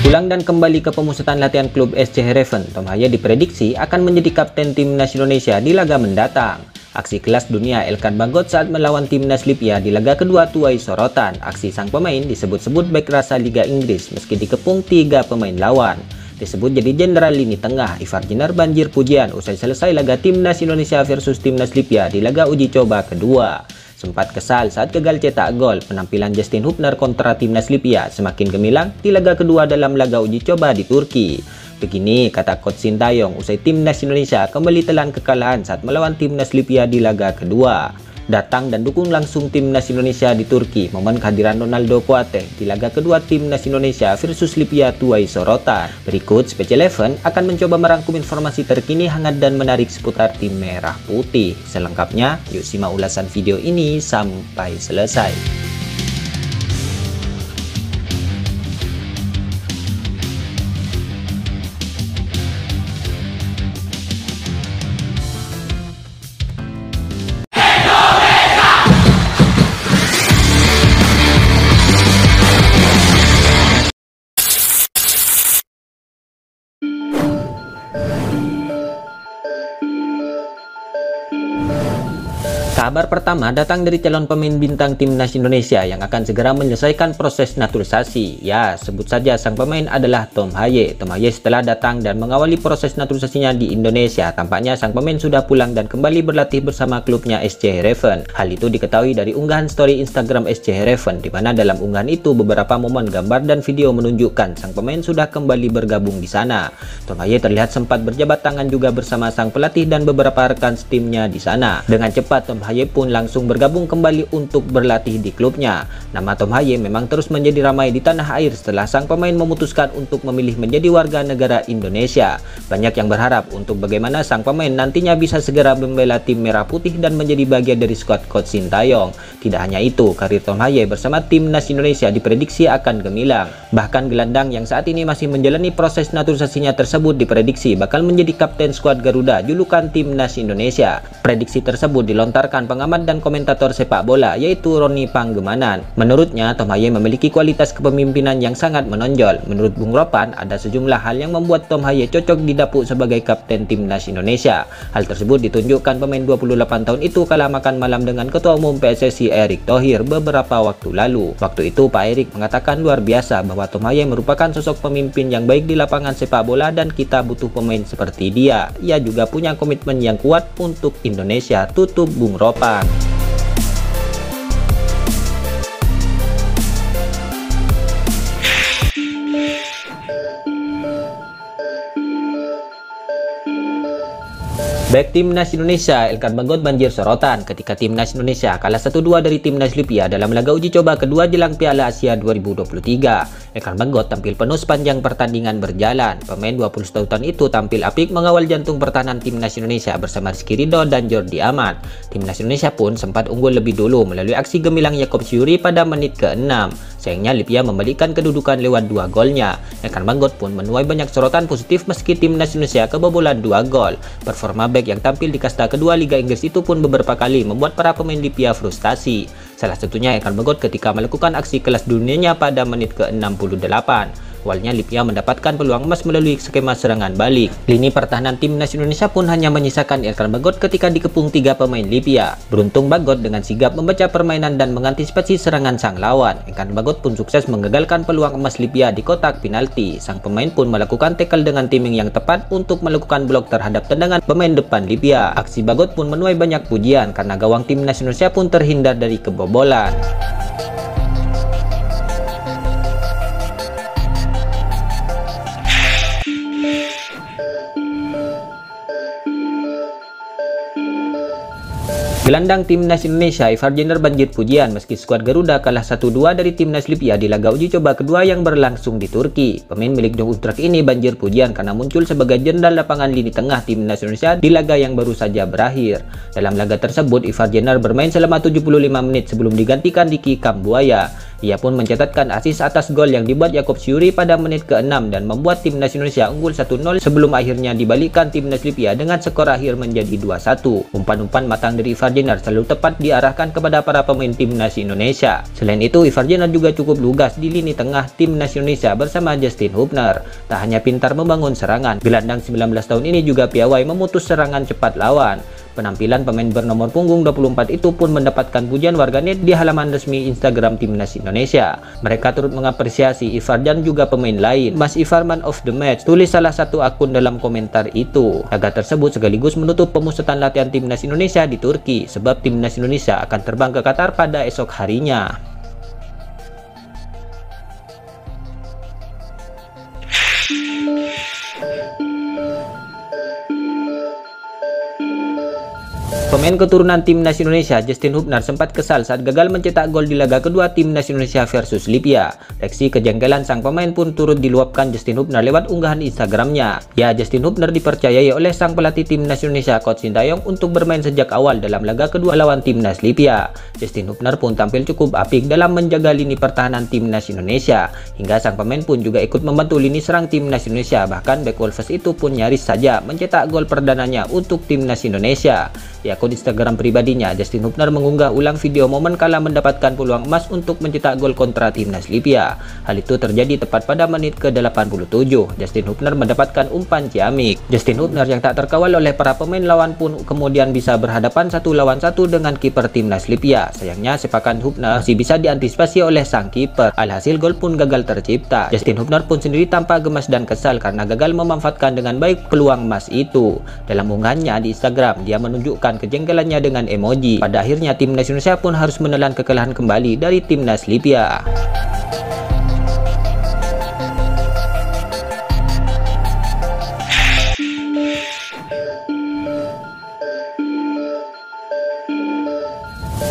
Pulang dan kembali ke pemusatan latihan klub SC Heerenveen, Tom Haaye diprediksi akan menjadi kapten timnas Indonesia di laga mendatang. Aksi kelas dunia Elkan Bagot saat melawan timnas Libya di laga kedua tuai sorotan. Aksi sang pemain disebut-sebut back rasa Liga Inggris meski dikepung 3 pemain lawan. Disebut jadi jenderal lini tengah, Ivar Jenner banjir pujian usai selesai laga timnas Indonesia versus timnas Libya di laga uji coba kedua. Sempat kesal saat gagal cetak gol, penampilan Justin Hubner kontra timnas Libya semakin gemilang di laga kedua dalam laga uji coba di Turki. Begini kata Coach Sintayong usai timnas Indonesia kembali telan kekalahan saat melawan timnas Libya di laga kedua. Datang dan dukung langsung timnas Indonesia di Turki, momen kehadiran Ronaldo Kuate di laga kedua timnas Indonesia versus Libya tuai sorotan. Berikut Special Eleven akan mencoba merangkum informasi terkini hangat dan menarik seputar tim merah putih. Selengkapnya, yuk simak ulasan video ini sampai selesai. Kabar pertama datang dari calon pemain bintang timnas Indonesia yang akan segera menyelesaikan proses naturalisasi. Ya, sebut saja sang pemain adalah Tom Haaye. Tom Haaye setelah datang dan mengawali proses naturalisasinya di Indonesia, tampaknya sang pemain sudah pulang dan kembali berlatih bersama klubnya SC Heerenveen. Hal itu diketahui dari unggahan story Instagram SC Heerenveen, di mana dalam unggahan itu beberapa momen gambar dan video menunjukkan sang pemain sudah kembali bergabung di sana. Tom Haaye terlihat sempat berjabat tangan juga bersama sang pelatih dan beberapa rekan timnya di sana. Dengan cepat Tom Haaye pun langsung bergabung kembali untuk berlatih di klubnya. Nama Tom Haaye memang terus menjadi ramai di tanah air setelah sang pemain memutuskan untuk memilih menjadi warga negara Indonesia. Banyak yang berharap untuk bagaimana sang pemain nantinya bisa segera membela tim merah putih dan menjadi bagian dari skuad Coach Sintayong. Tidak hanya itu, karir Tom Haaye bersama timnas Indonesia diprediksi akan gemilang. Bahkan gelandang yang saat ini masih menjalani proses naturalisasinya tersebut diprediksi bakal menjadi kapten skuad Garuda julukan timnas Indonesia. Prediksi tersebut dilontarkan pengamat dan komentator sepak bola yaitu Roni Panggemanan. Menurutnya, Tom Haaye memiliki kualitas kepemimpinan yang sangat menonjol. Menurut Bung Ropan, ada sejumlah hal yang membuat Tom Haaye cocok didapuk sebagai kapten timnas Indonesia. Hal tersebut ditunjukkan pemain 28 tahun itu kala makan malam dengan Ketua Umum PSSI Erick Thohir beberapa waktu lalu. Waktu itu Pak Erick mengatakan luar biasa bahwa Tom Haaye merupakan sosok pemimpin yang baik di lapangan sepak bola dan kita butuh pemain seperti dia. Ia juga punya komitmen yang kuat untuk Indonesia, tutup Bung Ropan. Back timnas Indonesia Elkan Bagot banjir sorotan ketika timnas Indonesia kalah 1-2 dari timnas Libya dalam laga uji coba kedua jelang Piala Asia 2023. Elkan Bagot tampil penuh sepanjang pertandingan berjalan. Pemain 21 tahun itu tampil apik mengawal jantung pertahanan timnas Indonesia bersama Rizky Ridho dan Jordi Amat. Timnas Indonesia pun sempat unggul lebih dulu melalui aksi gemilang Yacob Syuri pada menit ke-6. Sayangnya Libya membalikan kedudukan lewat 2 golnya. Elkan Bagot pun menuai banyak sorotan positif meski timnas Indonesia kebobolan 2 gol. Performa yang tampil di kasta kedua Liga Inggris itu pun beberapa kali membuat para pemain Libya frustasi. Salah satunya Elkan Bagot ketika melakukan aksi kelas dunianya pada menit ke-68. Awalnya Libya mendapatkan peluang emas melalui skema serangan balik. Lini pertahanan timnas Indonesia pun hanya menyisakan Elkan Bagot ketika dikepung 3 pemain Libya. Beruntung Bagot dengan sigap membaca permainan dan mengantisipasi serangan sang lawan. Elkan Bagot pun sukses menggagalkan peluang emas Libya di kotak penalti. Sang pemain pun melakukan tackle dengan timing yang tepat untuk melakukan blok terhadap tendangan pemain depan Libya. Aksi Bagot pun menuai banyak pujian karena gawang timnas Indonesia pun terhindar dari kebobolan. Gelandang timnas Indonesia Ivar Jenner banjir pujian meski skuad Garuda kalah 1-2 dari timnas Libya di laga uji coba kedua yang berlangsung di Turki. Pemain milik Jong Utrecht ini banjir pujian karena muncul sebagai jenderal lapangan lini tengah timnas Indonesia di laga yang baru saja berakhir. Dalam laga tersebut, Ivar Jenner bermain selama 75 menit sebelum digantikan Diki Kambuaya. Ia pun mencatatkan assist atas gol yang dibuat Yaakob Syuri pada menit ke-6 dan membuat timnas Indonesia unggul 1-0 sebelum akhirnya dibalikkan timnas Libya dengan skor akhir menjadi 2-1. Umpan-umpan matang dari Ivar Jenner selalu tepat diarahkan kepada para pemain timnas Indonesia. Selain itu, Ivar Jenner juga cukup lugas di lini tengah timnas Indonesia bersama Justin Hubner. Tak hanya pintar membangun serangan, gelandang 19 tahun ini juga piawai memutus serangan cepat lawan. Penampilan pemain bernomor punggung 24 itu pun mendapatkan pujian warganet di halaman resmi Instagram timnas Indonesia. Mereka turut mengapresiasi Ivar dan juga pemain lain. Mas Ivar man of the match, tulis salah satu akun dalam komentar itu. Laga tersebut sekaligus menutup pemusatan latihan timnas Indonesia di Turki, sebab timnas Indonesia akan terbang ke Qatar pada esok harinya. Pemain keturunan timnas Indonesia Justin Hubner sempat kesal saat gagal mencetak gol di laga kedua timnas Indonesia versus Libya. Reaksi kejanggalan sang pemain pun turut diluapkan Justin Hubner lewat unggahan Instagramnya. Ya, Justin Hubner dipercayai oleh sang pelatih timnas Indonesia Coach Sintayong untuk bermain sejak awal dalam laga kedua lawan timnas Libya. Justin Hubner pun tampil cukup apik dalam menjaga lini pertahanan timnas Indonesia. Hingga sang pemain pun juga ikut membantu lini serang timnas Indonesia. Bahkan back Wolves itu pun nyaris saja mencetak gol perdananya untuk timnas Indonesia. Di akun Instagram pribadinya, Justin Hubner mengunggah ulang video momen kala mendapatkan peluang emas untuk mencetak gol kontra timnas Libya. Hal itu terjadi tepat pada menit ke-87. Justin Hubner mendapatkan umpan ciamik. Justin Hubner yang tak terkawal oleh para pemain lawan pun kemudian bisa berhadapan 1 lawan 1 dengan kiper timnas Libya. Sayangnya sepakan Hubner masih bisa diantisipasi oleh sang kiper. Alhasil gol pun gagal tercipta. Justin Hubner pun sendiri tampak gemas dan kesal karena gagal memanfaatkan dengan baik peluang emas itu. Dalam unggahannya di Instagram, dia menunjukkan kejengkelannya dengan emoji. Pada akhirnya timnas Indonesia pun harus menelan kekalahan kembali dari timnas Libya.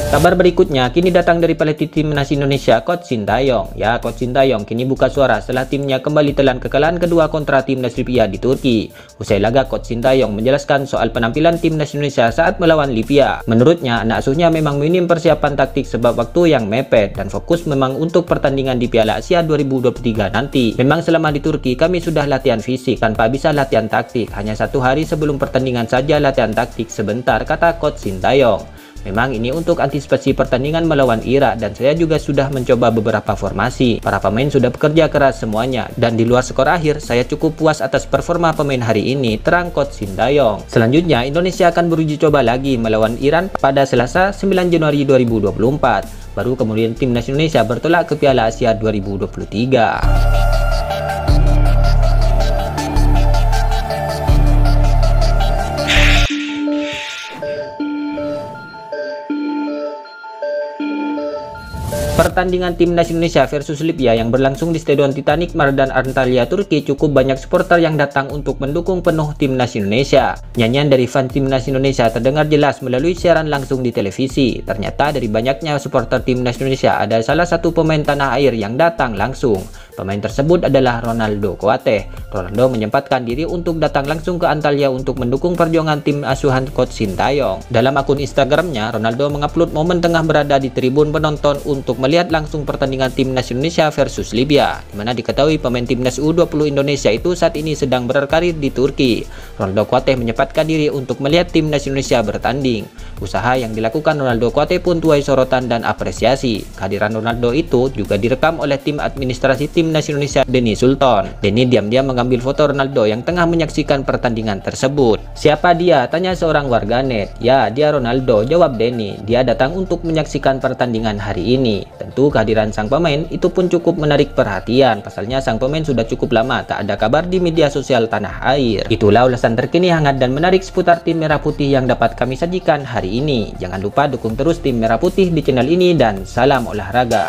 Kabar berikutnya kini datang dari pelatih timnas Indonesia Coach Sintayong. Ya, Coach Sintayong kini buka suara setelah timnya kembali telan kekalahan kedua kontra timnas Libya di Turki. Usai laga, Coach Sintayong menjelaskan soal penampilan timnas Indonesia saat melawan Libya. Menurutnya, anak asuhnya memang minim persiapan taktik sebab waktu yang mepet dan fokus memang untuk pertandingan di Piala Asia 2023 nanti. Memang selama di Turki kami sudah latihan fisik tanpa bisa latihan taktik. Hanya 1 hari sebelum pertandingan saja latihan taktik sebentar, kata Coach Sintayong. Memang ini untuk antisipasi pertandingan melawan Irak dan saya juga sudah mencoba beberapa formasi. Para pemain sudah bekerja keras semuanya dan di luar skor akhir saya cukup puas atas performa pemain hari ini, terang Coach Sintayong. Selanjutnya Indonesia akan beruji coba lagi melawan Iran pada Selasa 9 Januari 2024. Baru kemudian timnas Indonesia bertolak ke Piala Asia 2023. Pertandingan timnas Indonesia versus Libya yang berlangsung di Stadion Titanic Mardan Antalya, Turki, cukup banyak supporter yang datang untuk mendukung penuh timnas Indonesia. Nyanyian dari fans timnas Indonesia terdengar jelas melalui siaran langsung di televisi. Ternyata dari banyaknya supporter timnas Indonesia ada salah satu pemain tanah air yang datang langsung. Pemain tersebut adalah Ronaldo Kuateh. Ronaldo menyempatkan diri untuk datang langsung ke Antalya untuk mendukung perjuangan tim asuhan Coach Sintayong. Dalam akun Instagramnya, Ronaldo mengupload momen tengah berada di tribun penonton untuk melihat langsung pertandingan timnas Indonesia versus Libya, di mana diketahui pemain timnas U20 Indonesia itu saat ini sedang berkarir di Turki. Ronaldo Kuateh menyempatkan diri untuk melihat timnas Indonesia bertanding. Usaha yang dilakukan Ronaldo Kuateh pun tuai sorotan dan apresiasi. Kehadiran Ronaldo itu juga direkam oleh tim administrasi timnas Indonesia, Denny Sultan. Denny diam-diam mengambil foto Ronaldo yang tengah menyaksikan pertandingan tersebut. Siapa dia? Tanya seorang warganet. Ya, dia Ronaldo, jawab Denny. Dia datang untuk menyaksikan pertandingan hari ini. Tentu kehadiran sang pemain itu pun cukup menarik perhatian. Pasalnya sang pemain sudah cukup lama tak ada kabar di media sosial tanah air. Itulah ulasan terkini hangat dan menarik seputar tim Merah Putih yang dapat kami sajikan hari ini. Jangan lupa dukung terus tim Merah Putih di channel ini dan salam olahraga.